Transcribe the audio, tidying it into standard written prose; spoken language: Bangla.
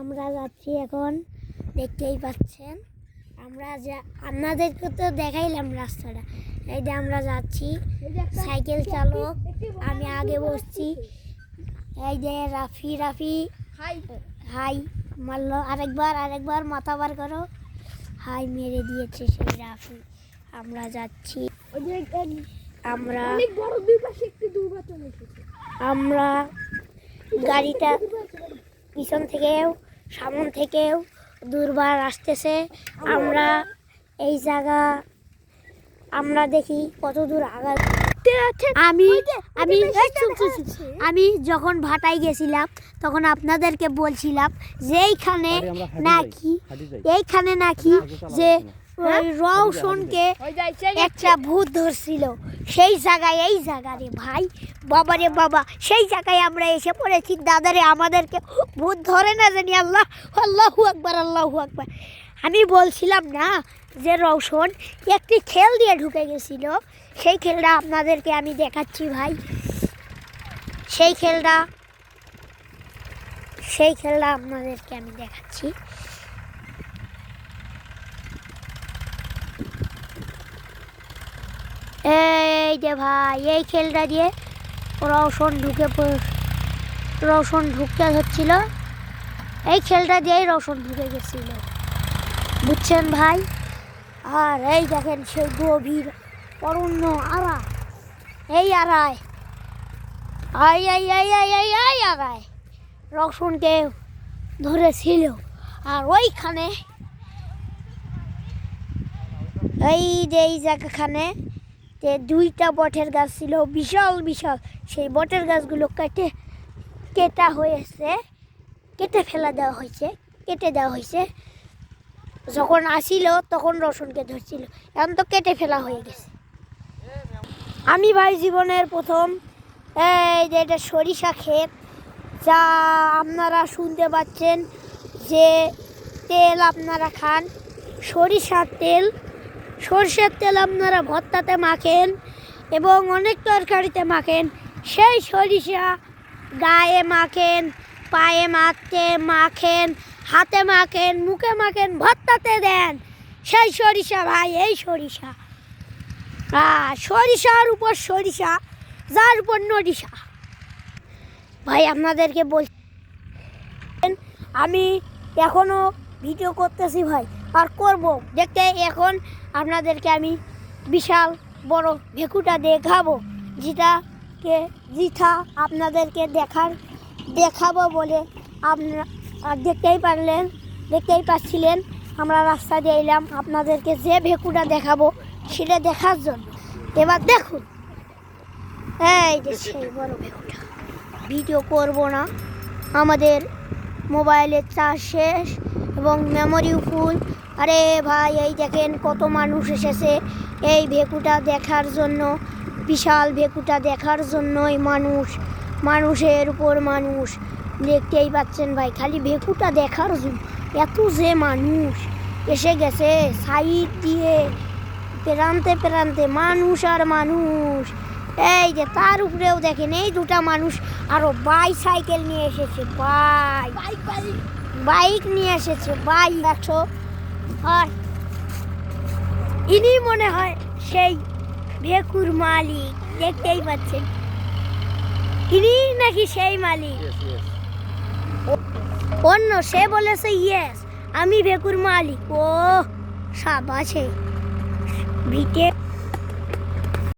আমরা যাচ্ছি এখন, দেখতেই পাচ্ছেন। আমরা আপনাদেরকে তো দেখাইলাম রাস্তাটা। এই যে আমরা যাচ্ছি, সাইকেল চালক, আমি আগে বসছি। এই যে রাফি হাই মারলো, আরেকবার মাথা বার করো, হাই মেরে দিয়েছে সেই রাফি। আমরা যাচ্ছি, আমরা গাড়িটা পিছন থেকেও সামন থেকেও দুর্বার আসতেছে। আমরা এই জায়গা আমরা দেখি কত দূর আগাতে। আমি যখন ভাটায় গেছিলাম তখন আপনাদেরকে বলছিলাম যে এইখানে নাকি যে রওশনকে একটা ভূত ধরছিল, সেই জায়গায় এই জায়গা রে ভাই, বাবা রে বাবা, সেই জায়গায় আমরা এসে পড়েছি। দাদারে আমাদেরকে ভূত ধরে না জানি। আল্লাহু আকবার, আল্লাহু আকবার। আমি বলছিলাম না যে রওশন একটি খেল দিয়ে ঢুকে গেছিল, সেই খেলটা আপনাদেরকে আমি দেখাচ্ছি ভাই। সেই খেলটা আপনাদেরকে আমি দেখাচ্ছি। এই যে ভাই, এই খেলটা দিয়ে রওশন ঢুকতে হচ্ছিল, এই খেলটা দিয়েই রওশন ঢুকে গেছিল, বুঝছেন ভাই। আর এই দেখেন সেই গভীর অরণ্য আড়া, এই আড়ায় আড়ায় রওশনকে ধরেছিল। আর ওইখানে এই যে এই জায়গাখানে দুইটা বটের গাছ ছিল, বিশাল বিশাল। সেই বটের গাছগুলো কেটে দেওয়া হয়েছে। যখন আসিল তখন রওশনকে ধরছিল, এখন তো কেটে ফেলা হয়ে গেছে। আমি ভাই জীবনের প্রথম এই যে এটা সরিষা ক্ষেত, যা আপনারা শুনতে পাচ্ছেন যে তেল আপনারা খান, সরিষার তেল আপনারা ভর্তাতে মাখেন এবং অনেক তরকারিতে মাখেন। সেই সরিষা গায়ে মাখেন, পায়ে মাখেন, হাতে মাখেন, মুখে মাখেন, ভর্তাতে দেন। সেই সরিষা ভাই, এই সরিষা, সরিষার উপর সরিষা, যার উপর নরিষা। ভাই আপনাদেরকে বলছেন আমি এখনো ভিডিও করতেছি ভাই, আর করব দেখতে। এখন আপনাদেরকে আমি বিশাল বড় ভেকুটা দেখাবো, যেটা আপনাদেরকে দেখাবো বলে আপনারা দেখতেই পাচ্ছিলেন। আমরা রাস্তা দিয়ে এলাম আপনাদেরকে যে ভেকুটা দেখাবো সেটা দেখার জন্য। এবার দেখুন, এই যে সেই বড় ভেকুটা। ভিডিও করব না, আমাদের মোবাইলের চার্জ শেষ এবং মেমোরিও ফুল। আরে ভাই, এই দেখেন কত মানুষ এসেছে এই ভেকুটা দেখার জন্য। বিশাল ভেকুটা দেখার জন্যই মানুষের উপর মানুষ, দেখতেই পাচ্ছেন ভাই। খালি ভেকুটা দেখার জন্য এত যে মানুষ এসে গেছে, সাইড দিয়ে প্রান্তে মানুষ আর মানুষ। এই যে তার উপরেও দেখেন এই দুটা মানুষ আরো বাইসাইকেল নিয়ে এসেছে, বাইক নিয়ে এসেছে, দেখো। আর ইনি মনে হয় সেই ভেকুর মালিক, দেখতেই পাচ্ছেন। ইনি নাকি সেই মালিক। অন্য সে বলেছে ইয়েস আমি ভেকুর মালিক। ও সাবাসে ভিটে